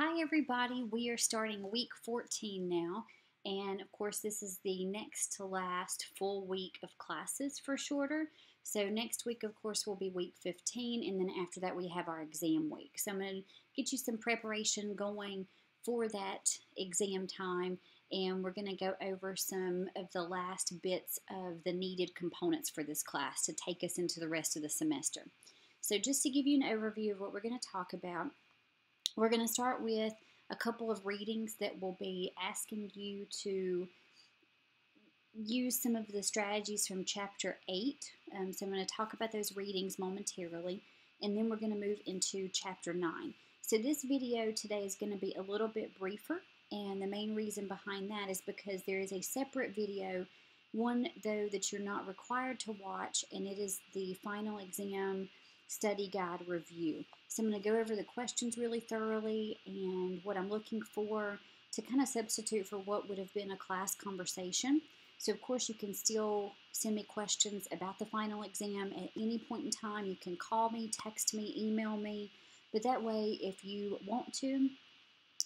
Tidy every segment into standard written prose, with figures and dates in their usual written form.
Hi, everybody. We are starting week 14 now. And of course, this is the next to last full week of classes for shorter. So, next week, of course, will be week 15. And then after that, we have our exam week. So, I'm going to get you some preparation going for that exam time. And we're going to go over some of the last bits of the needed components for this class to take us into the rest of the semester. So, just to give you an overview of what we're going to talk about. We're going to start with a couple of readings that will be asking you to use some of the strategies from chapter 8. So I'm going to talk about those readings momentarily, and then we're going to move into chapter 9. So this video today is going to be a little bit briefer, and the main reason behind that is because there is a separate video, one though that you're not required to watch, and it is the final exam study guide review. So I'm going to go over the questions really thoroughly and what I'm looking for to kind of substitute for what would have been a class conversation. So of course you can still send me questions about the final exam at any point in time. You can call me, text me, email me, but that way if you want to,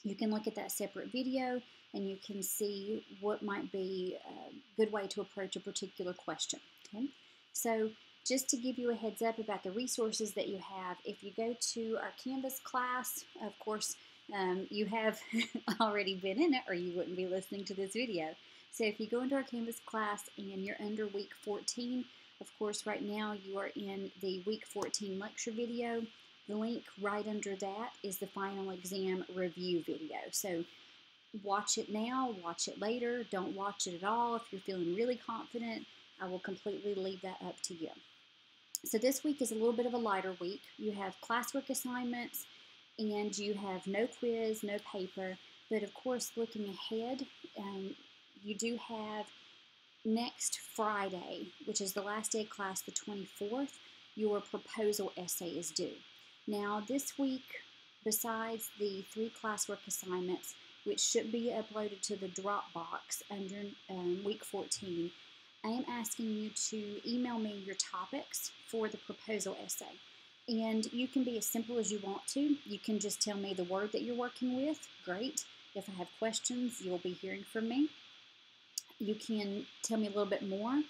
you can look at that separate video and you can see what might be a good way to approach a particular question. Okay? So just to give you a heads up about the resources that you have, if you go to our Canvas class, of course, you have already been in it or you wouldn't be listening to this video. So if you go into our Canvas class and you're under week 14, of course, right now you are in the week 14 lecture video. The link right under that is the final exam review video. So watch it now, watch it later, don't watch it at all. If you're feeling really confident, I will completely leave that up to you. So this week is a little bit of a lighter week. You have classwork assignments and you have no quiz, no paper, but of course looking ahead, you do have next Friday, which is the last day of class, the 24th, your proposal essay is due. Now this week, besides the 3 classwork assignments, which should be uploaded to the Dropbox under week 14, I am asking you to email me your topics for the proposal essay. And you can be as simple as you want to. You can just tell me the word that you're working with. Great. If I have questions, you'll be hearing from me. You can tell me a little bit more,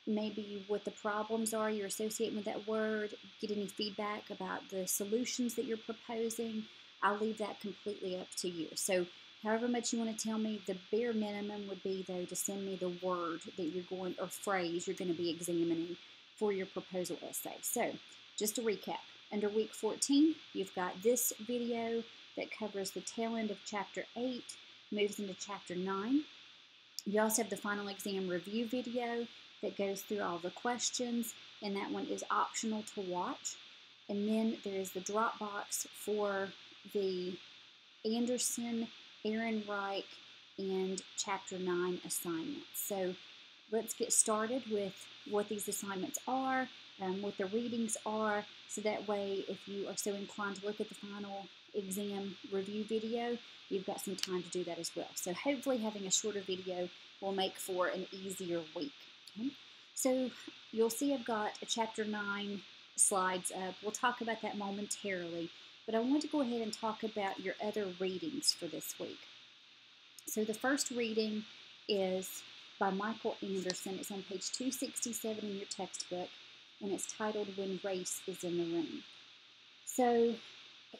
maybe what the problems are you're associating with that word, get any feedback about the solutions that you're proposing. I'll leave that completely up to you. So however much you want to tell me, the bare minimum would be, though, to send me the word that you're going, or phrase you're going to be examining for your proposal essay. So just to recap, under week 14, you've got this video that covers the tail end of chapter 8, moves into chapter 9. You also have the final exam review video that goes through all the questions, and that one is optional to watch. And then there is the Dropbox for the Anderson, Ehrenreich, and Chapter 9 assignments. So let's get started with what these assignments are, what the readings are, so that way if you are so inclined to look at the final exam review video, you've got some time to do that as well. So hopefully having a shorter video will make for an easier week. Okay? So you'll see I've got a Chapter 9 slides up. We'll talk about that momentarily, but I want to go ahead and talk about your other readings for this week. So the first reading is by Michael Anderson. It's on page 267 in your textbook, and it's titled When Race is in the Room. So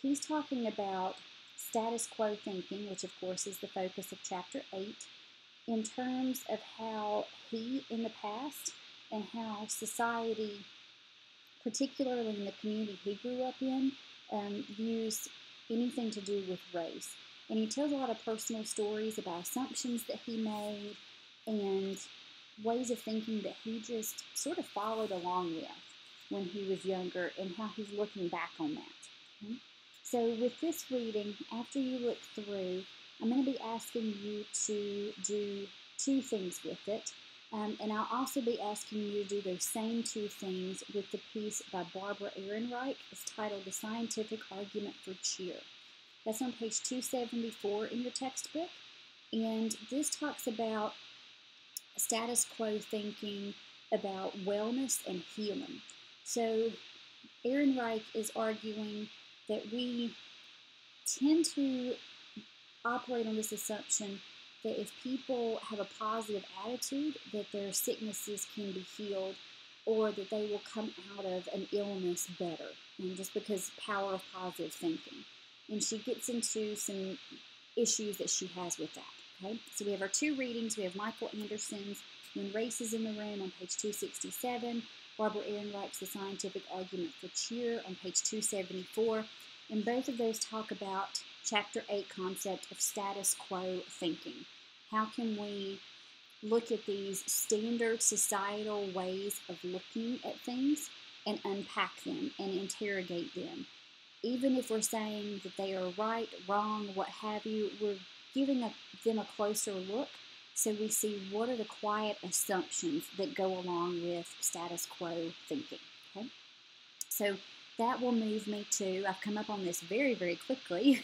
he's talking about status quo thinking, which of course is the focus of chapter 8, in terms of how he in the past and how society, particularly in the community he grew up in, views anything to do with race. And he tells a lot of personal stories about assumptions that he made and ways of thinking that he just sort of followed along with when he was younger and how he's looking back on that. Okay? So with this reading, after you look through, I'm going to be asking you to do 2 things with it. And I'll also be asking you to do those same 2 things with the piece by Barbara Ehrenreich. It's titled The Scientific Argument for Cheer. That's on page 274 in your textbook. And this talks about status quo thinking, about wellness and healing. So Ehrenreich is arguing that we tend to operate on this assumption that if people have a positive attitude, that their sicknesses can be healed or that they will come out of an illness better, and just because power of positive thinking. And she gets into some issues that she has with that. Okay, so we have our two readings. We have Michael Anderson's When Race is in the Room on page 267, Barbara Ehrenreich's The Scientific Argument for Cheer on page 274, and both of those talk about Chapter 8 concept of status quo thinking. How can we look at these standard societal ways of looking at things and unpack them and interrogate them? Even if we're saying that they are right, wrong, what have you, we're giving them a closer look so we see what are the quiet assumptions that go along with status quo thinking. Okay? So that will move me to, I've come up on this very, very quickly,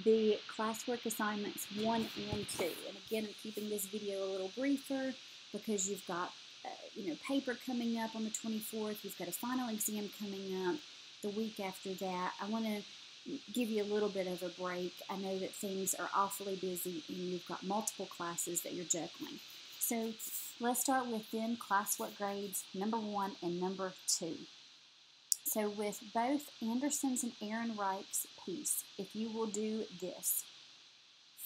the classwork assignments 1 and 2. And again, I'm keeping this video a little briefer because you've got paper coming up on the 24th. You've got a final exam coming up the week after that. I want to give you a little bit of a break. I know that things are awfully busy and you've got multiple classes that you're juggling. So let's start with then classwork grades number 1 and number 2. So with both Anderson's and Ehrenreich's piece, if you will do this.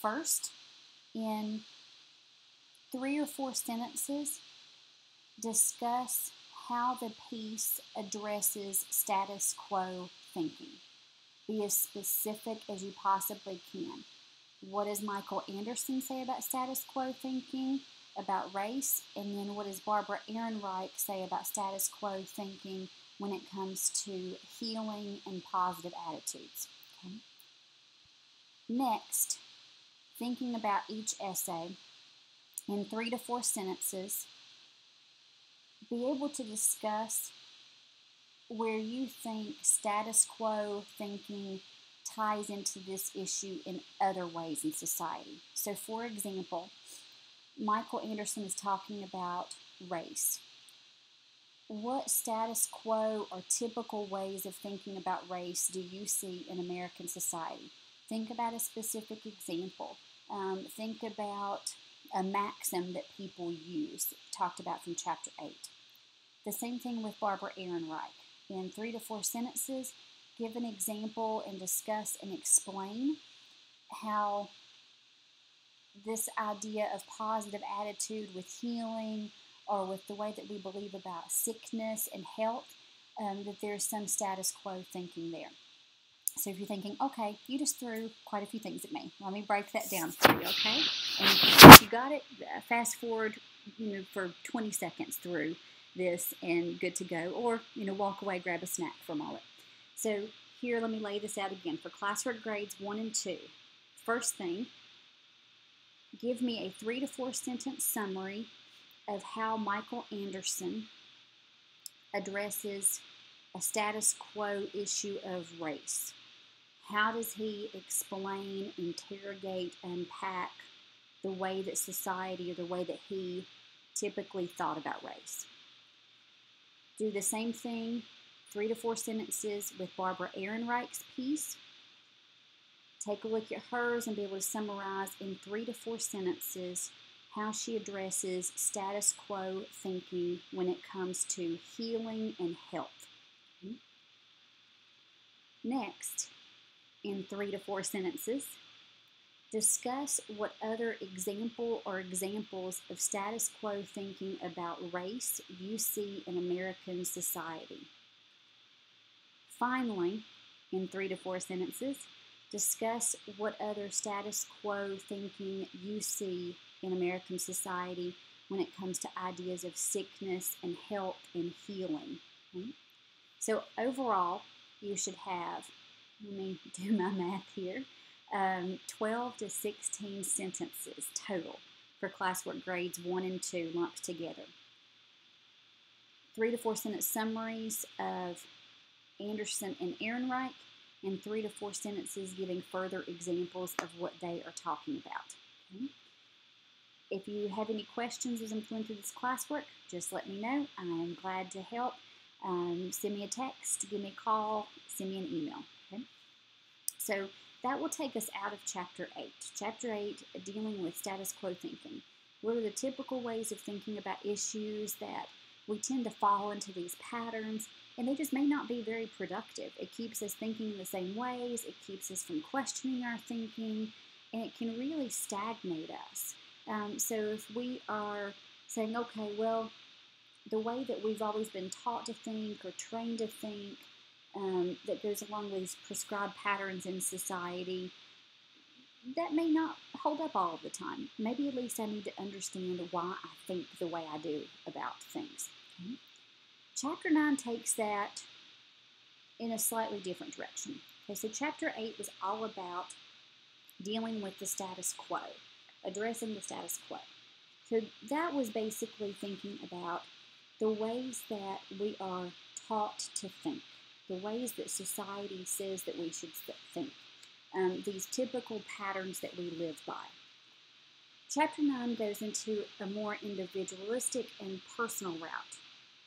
First, in 3 or 4 sentences, discuss how the piece addresses status quo thinking. Be as specific as you possibly can. What does Michael Anderson say about status quo thinking, about race? And then what does Barbara Ehrenreich say about status quo thinking when it comes to healing and positive attitudes? Okay. Next, thinking about each essay in 3 to 4 sentences, be able to discuss where you think status quo thinking ties into this issue in other ways in society. So, for example, Michael Anderson is talking about race. What status quo or typical ways of thinking about race do you see in American society? Think about a specific example. Think about a maxim that people use, talked about from Chapter 8. The same thing with Barbara Ehrenreich. In 3 to 4 sentences, give an example and discuss and explain how this idea of positive attitude with healing or with the way that we believe about sickness and health, that there's some status quo thinking there. So if you're thinking, okay, you just threw quite a few things at me. Let me break that down for you, okay? And if you got it, fast forward, for 20 seconds through this and good to go. Or, walk away, grab a snack from all it. So here, let me lay this out again. For classwork grades 1 and 2, first thing, give me a 3 to 4 sentence summary of how Michael Anderson addresses a status quo issue of race. How does he explain, interrogate, unpack the way that society or the way that he typically thought about race? Do the same thing, 3 to 4 sentences with Barbara Ehrenreich's piece. Take a look at hers and be able to summarize in 3 to 4 sentences how she addresses status quo thinking when it comes to healing and health. Next, in 3 to 4 sentences, discuss what other example or examples of status quo thinking about race you see in American society. Finally, in 3 to 4 sentences, discuss what other status quo thinking you see in American society when it comes to ideas of sickness and health and healing. Okay? So overall, you should have, let me do my math here, 12 to 16 sentences total for classwork grades 1 and 2 lumped together. 3 to 4 sentence summaries of Anderson and Ehrenreich, and 3 to 4 sentences giving further examples of what they are talking about. Okay? If you have any questions as I'm going through this classwork, just let me know. I am glad to help. Send me a text, give me a call, send me an email. Okay? So that will take us out of Chapter 8. Chapter 8, dealing with status quo thinking. What are the typical ways of thinking about issues that we tend to fall into these patterns, and they just may not be very productive. It keeps us thinking the same ways, it keeps us from questioning our thinking, and it can really stagnate us. So if we are saying, okay, well, the way that we've always been taught to think or trained to think, that goes along with these prescribed patterns in society, that may not hold up all of the time. Maybe at least I need to understand why I think the way I do about things. Okay. Chapter 9 takes that in a slightly different direction. Okay, so Chapter 8 was all about dealing with the status quo, addressing the status quo. So that was basically thinking about the ways that we are taught to think, the ways that society says that we should think, these typical patterns that we live by. Chapter 9 goes into a more individualistic and personal route,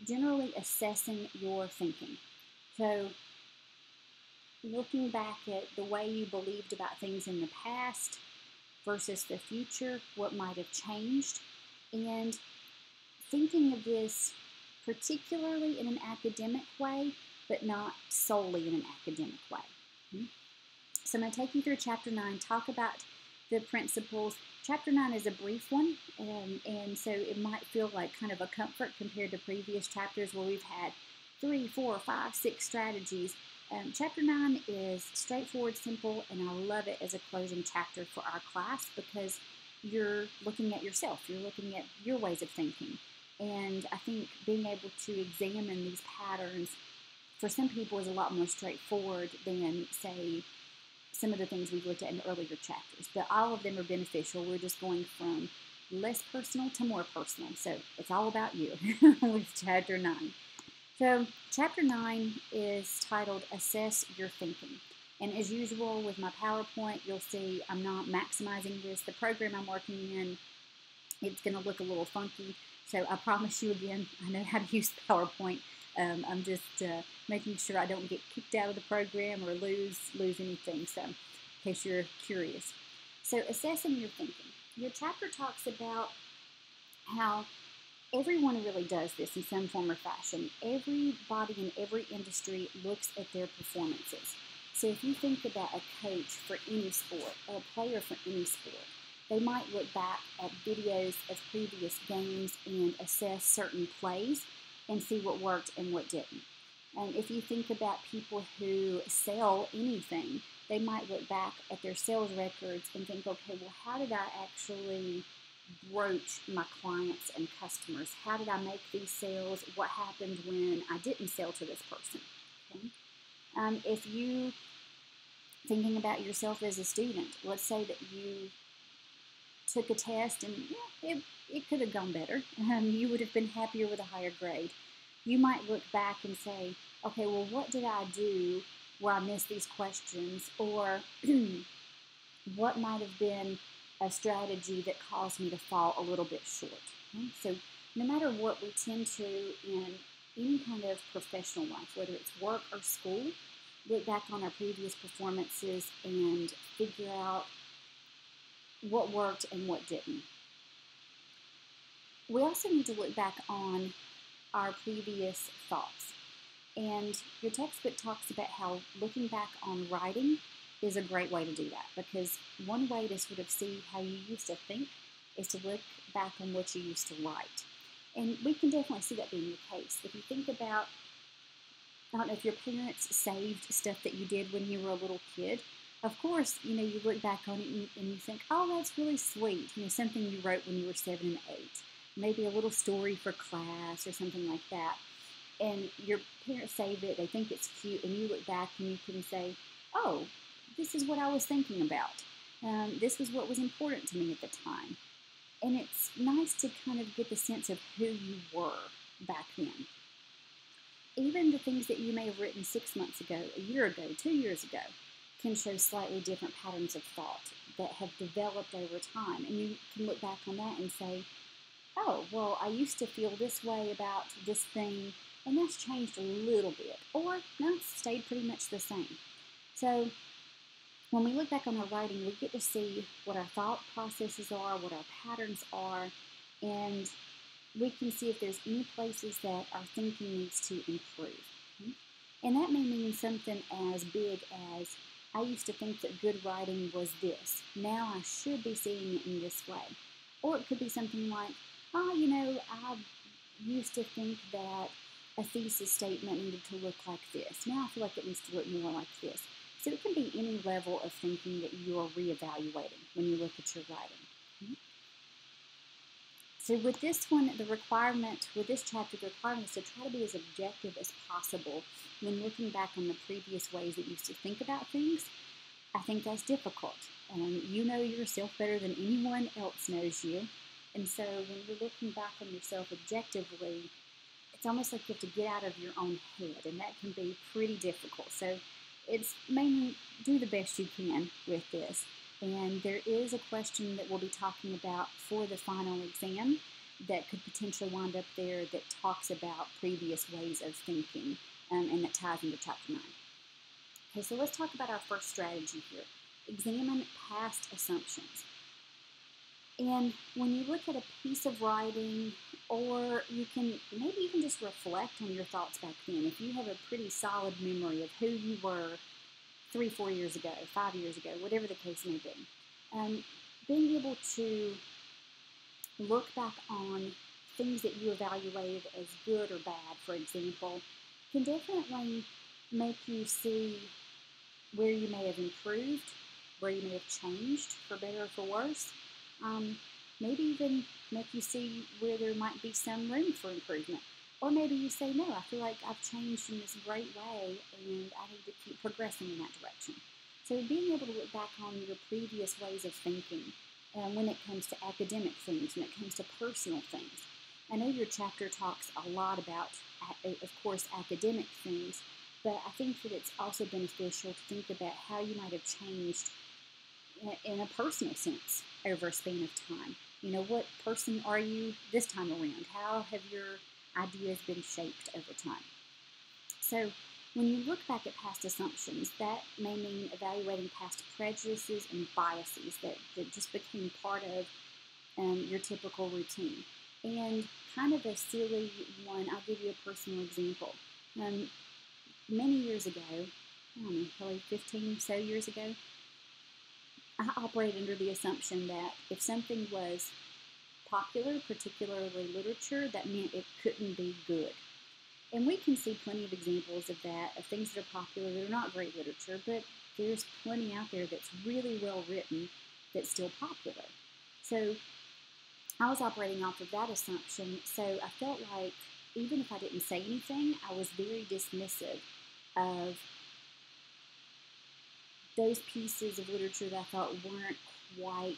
generally assessing your thinking. So looking back at the way you believed about things in the past versus the future, what might have changed, and thinking of this particularly in an academic way, but not solely in an academic way. So I'm going to take you through Chapter 9, talk about the principles. Chapter 9 is a brief one, and so it might feel like kind of a comfort compared to previous chapters where we've had 3, 4, 5, 6 strategies. Chapter 9 is straightforward, simple, and I love it as a closing chapter for our class because you're looking at yourself, you're looking at your ways of thinking. And I think being able to examine these patterns for some people is a lot more straightforward than, say, some of the things we've looked at in earlier chapters. But all of them are beneficial. We're just going from less personal to more personal. So it's all about you with Chapter 9. So Chapter 9 is titled Assess Your Thinking. And as usual with my PowerPoint, you'll see I'm not maximizing this. The program I'm working in, it's going to look a little funky. So I promise you again, I know how to use PowerPoint. I'm just making sure I don't get kicked out of the program or lose anything. So in case you're curious. So assessing your thinking. Your chapter talks about how everyone really does this in some form or fashion. Everybody in every industry looks at their performances. So if you think about a coach for any sport, or a player for any sport, they might look back at videos of previous games and assess certain plays and see what worked and what didn't. And if you think about people who sell anything, they might look back at their sales records and think, okay, well, how did I actually broach my clients and customers? How did I make these sales? What happened when I didn't sell to this person? Okay? If you thinking about yourself as a student, let's say that you took a test and it could have gone better. You would have been happier with a higher grade. You might look back and say, okay, well, what did I do where I missed these questions? Or what might have been a strategy that caused me to fall a little bit short? Okay? So no matter what we tend to in any kind of professional life, whether it's work or school, look back on our previous performances and figure out what worked and what didn't. We also need to look back on our previous thoughts. And your textbook talks about how looking back on writing is a great way to do that, because one way to sort of see how you used to think is to look back on what you used to write. And we can definitely see that being the case. If you think about, I don't know, if your parents saved stuff that you did when you were a little kid, of course, you look back on it and you think, oh, that's really sweet. Something you wrote when you were 7 and 8. Maybe a little story for class or something like that. And your parents save it, they think it's cute, and you look back and you can say, oh, this is what I was thinking about. This was what was important to me at the time. And it's nice to kind of get the sense of who you were back then. Even the things that you may have written 6 months ago, a year ago, 2 years ago, can show slightly different patterns of thought that have developed over time. And you can look back on that and say, oh, well, I used to feel this way about this thing, and that's changed a little bit. Or, no, it's stayed pretty much the same. So when we look back on our writing, we get to see what our thought processes are, what our patterns are, and we can see if there's any places that our thinking needs to improve. Okay? And that may mean something as big as, I used to think that good writing was this. Now I should be seeing it in this way. Or it could be something like, I used to think that a thesis statement needed to look like this. Now I feel like it needs to look more like this. So it can be any level of thinking that you are reevaluating when you look at your writing. Okay? So with this one, with this chapter, the requirement is to try to be as objective as possible when looking back on the previous ways that you used to think about things. I think that's difficult. You know yourself better than anyone else knows you. And so when you're looking back on yourself objectively, it's almost like you have to get out of your own head, and that can be pretty difficult. So it's mainly do the best you can with this. And there is a question that we'll be talking about for the final exam that could potentially wind up there that talks about previous ways of thinking, and that ties into chapter 9. Okay, so let's talk about our first strategy here. Examine past assumptions. And when you look at a piece of writing, or you can maybe even just reflect on your thoughts back then, if you have a pretty solid memory of who you were 3, 4 years ago, 5 years ago, whatever the case may be, being able to look back on things that you evaluated as good or bad, for example, can definitely make you see where you may have improved, where you may have changed for better or for worse. Maybe even make you see where there might be some room for improvement. Or maybe you say, no, I feel like I've changed in this great way and I need to keep progressing in that direction. So being able to look back on your previous ways of thinking when it comes to academic things, when it comes to personal things. I know your chapter talks a lot about, of course, academic things, but I think that it's also beneficial to think about how you might have changed in a personal sense over a span of time. What person are you this time around? How have your ideas been shaped over time? So when you look back at past assumptions, that may mean evaluating past prejudices and biases that just became part of your typical routine. And kind of a silly one, I'll give you a personal example. Many years ago, probably 15 so years ago, I operated under the assumption that if something was popular, particularly literature, that meant it couldn't be good. And we can see plenty of examples of that, of things that are popular that are not great literature, but there's plenty out there that's really well written that's still popular. So I was operating off of that assumption, so I felt like even if I didn't say anything, I was very dismissive of those pieces of literature that I thought weren't quite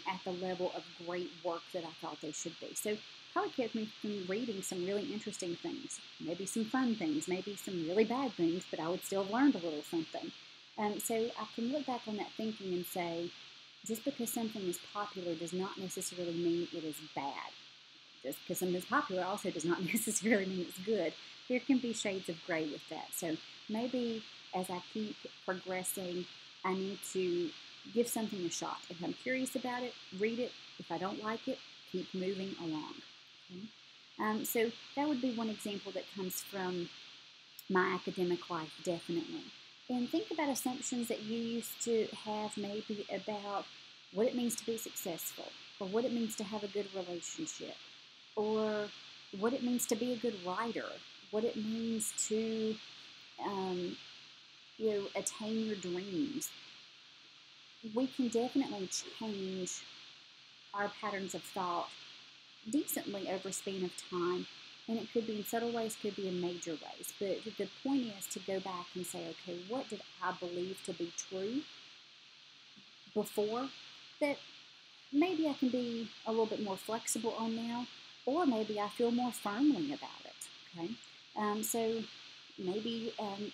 at the level of great work that I thought they should be. So probably kept me from reading some really interesting things, maybe some fun things, maybe some really bad things, but I would still have learned a little something. So I can look back on that thinking and say, just because something is popular does not necessarily mean it is bad. Just because something is popular also does not necessarily mean it's good. There can be shades of gray with that. So maybe as I keep progressing, I need to give something a shot. If I'm curious about it, read it. If I don't like it, keep moving along. Okay? So that would be one example that comes from my academic life, definitely. And think about assumptions that you used to have maybe about what it means to be successful, or what it means to have a good relationship, or what it means to be a good writer, what it means to attain your dreams. We can definitely change our patterns of thought decently over a span of time, and it could be in subtle ways, could be in major ways. But the point is to go back and say, okay, what did I believe to be true before that maybe I can be a little bit more flexible on now, or maybe I feel more firmly about it, okay? So maybe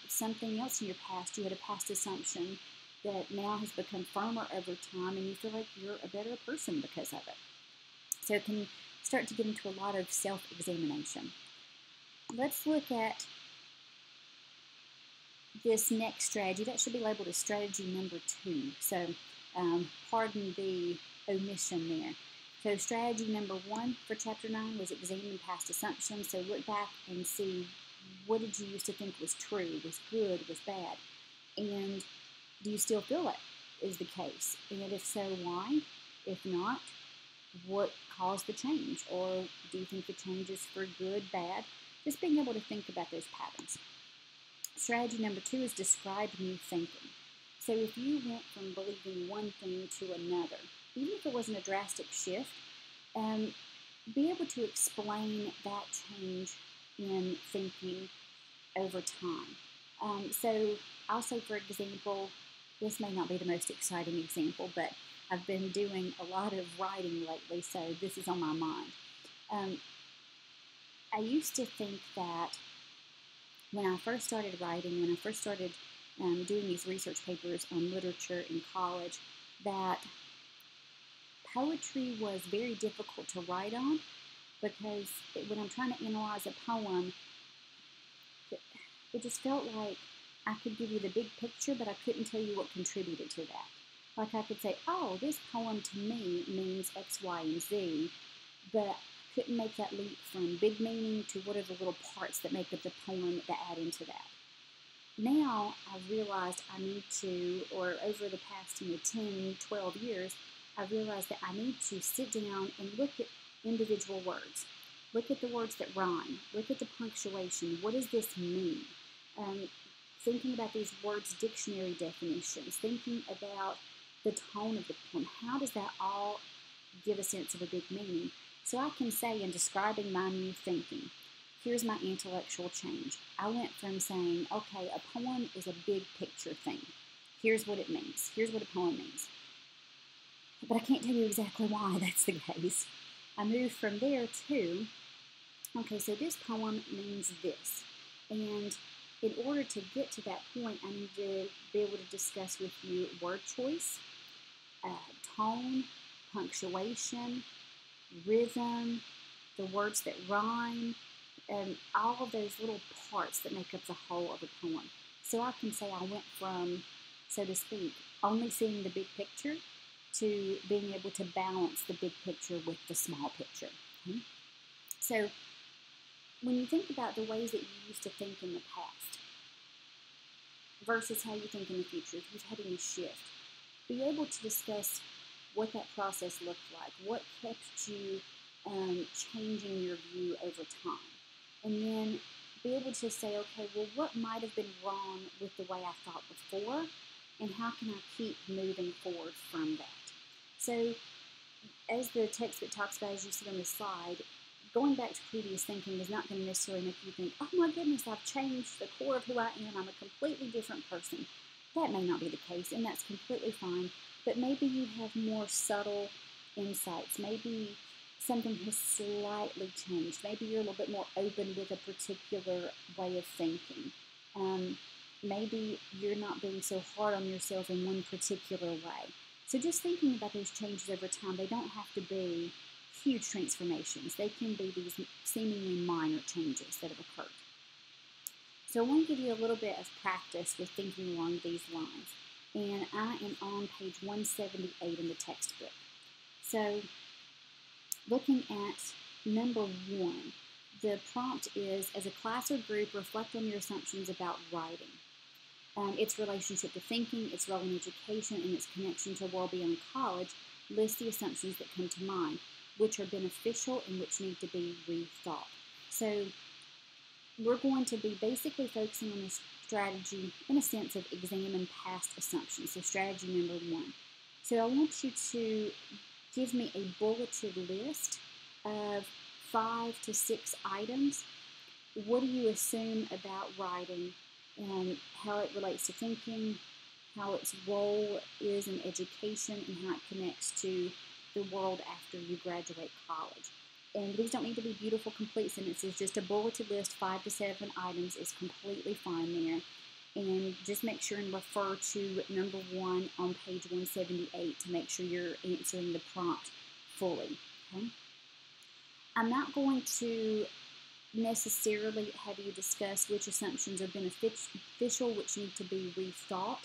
something else in your past, you had a past assumption that now has become firmer over time, and you feel like you're a better person because of it. So it can start to get into a lot of self-examination. Let's look at this next strategy, that should be labeled as strategy number 2. So pardon the omission there. So strategy number 1 for chapter 9 was examine past assumptions. So look back and see, what did you used to think was true, was good, was bad? And do you still feel that is the case? And if so, why? If not, what caused the change? Or do you think the change is for good, bad? Just being able to think about those patterns. Strategy number 2 is describe new thinking. So if you went from believing one thing to another, even if it wasn't a drastic shift, be able to explain that change in thinking over time. So I'll say, for example, this may not be the most exciting example, but I've been doing a lot of writing lately, so this is on my mind. I used to think that when I first started writing, when I first started doing these research papers on literature in college, that poetry was very difficult to write on, because when I'm trying to analyze a poem, it just felt like I could give you the big picture, but I couldn't tell you what contributed to that. Like I could say, oh, this poem to me means X, Y, and Z, but I couldn't make that leap from big meaning to what are the little parts that make up the poem that add into that. Now I've realized I need to, or over the past 10, 12 years, I've realized that I need to sit down and look at individual words. Look at the words that rhyme. Look at the punctuation. What does this mean? Thinking about these words' dictionary definitions. Thinking about the tone of the poem. How does that all give a sense of a big meaning? So I can say, in describing my new thinking, here's my intellectual change. I went from saying, okay, a poem is a big picture thing. Here's what it means. Here's what a poem means. But I can't tell you exactly why that's the case. I moved from there to, okay, so this poem means this. And in order to get to that point, I need to be able to discuss with you word choice, tone, punctuation, rhythm, the words that rhyme, and all of those little parts that make up the whole of a poem. So I can say I went from, so to speak, only seeing the big picture to being able to balance the big picture with the small picture. Okay? So when you think about the ways that you used to think in the past versus how you think in the future, if you've had any shift, be able to discuss what that process looked like, what kept you changing your view over time. And then be able to say, okay, well, what might have been wrong with the way I thought before, and how can I keep moving forward from that? So as the textbook talks about, as you see on the slide, going back to previous thinking is not going to necessarily make you think, oh my goodness, I've changed the core of who I am. I'm a completely different person. That may not be the case, and that's completely fine. But maybe you have more subtle insights. Maybe something has slightly changed. Maybe you're a little bit more open with a particular way of thinking. Maybe you're not being so hard on yourself in one particular way. So just thinking about those changes over time, they don't have to be huge transformations. They can be these seemingly minor changes that have occurred. So I want to give you a little bit of practice with thinking along these lines. And I am on page 178 in the textbook. So looking at number 1, the prompt is, as a class or group, reflect on your assumptions about writing. Its relationship to thinking, its role in education, and its connection to a world beyond college. List the assumptions that come to mind, which are beneficial and which need to be rethought. So we're going to be basically focusing on this strategy in a sense of examine past assumptions. So strategy number 1. So I want you to give me a bulleted list of 5 to 6 items. What do you assume about writing, and how it relates to thinking, how its role is in education, and how it connects to the world after you graduate college. And these don't need to be beautiful, complete sentences. Just a bulleted list, 5 to 7 items is completely fine there. And just make sure and refer to number 1 on page 178 to make sure you're answering the prompt fully. Okay? I'm not going to necessarily have you discuss which assumptions are beneficial, which need to be rethought.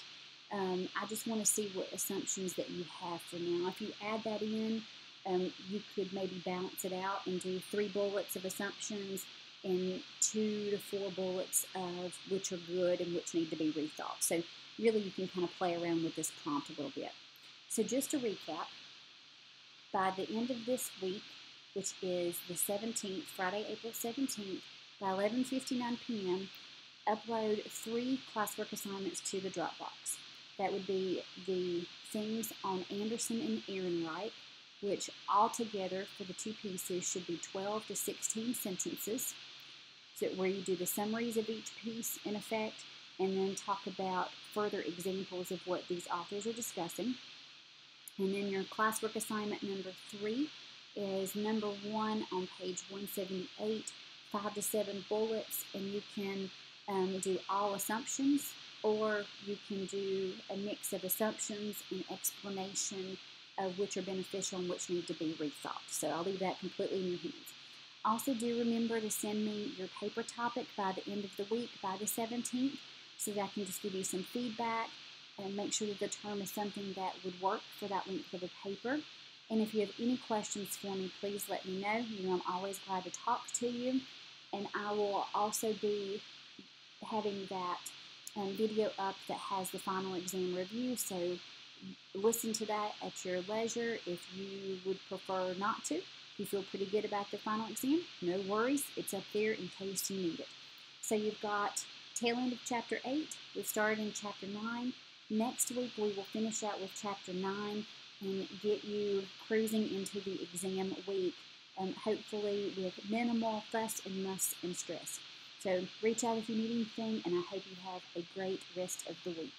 I just want to see what assumptions that you have for now. If you add that in, you could maybe balance it out and do 3 bullets of assumptions and 2 to 4 bullets of which are good and which need to be rethought. So really you can kind of play around with this prompt a little bit. So just to recap, by the end of this week, which is the 17th, Friday, April 17th, by 11:59 p.m., upload 3 classwork assignments to the Dropbox. That would be the things on Anderson and Ehrenreich, which altogether for the 2 pieces should be 12 to 16 sentences, so where you do the summaries of each piece in effect, and then talk about further examples of what these authors are discussing. And then your classwork assignment number 3 is number 1 on page 178, 5 to 7 bullets, and you can do all assumptions, or you can do a mix of assumptions and explanation of which are beneficial and which need to be rethought. So I'll leave that completely in your hands. Also, do remember to send me your paper topic by the end of the week, by the 17th, so that I can just give you some feedback and make sure that the term is something that would work for that length of a paper. And if you have any questions for me, please let me know. You know, I'm always glad to talk to you. And I will also be having that video up that has the final exam review, so listen to that at your leisure. If you would prefer not to, if you feel pretty good about the final exam, no worries, it's up there in case you need it. So you've got tail end of chapter 8, we've started in chapter 9. Next week we will finish out with chapter 9 and get you cruising into the exam week, hopefully with minimal fuss and muss and stress. So reach out if you need anything, and I hope you have a great rest of the week.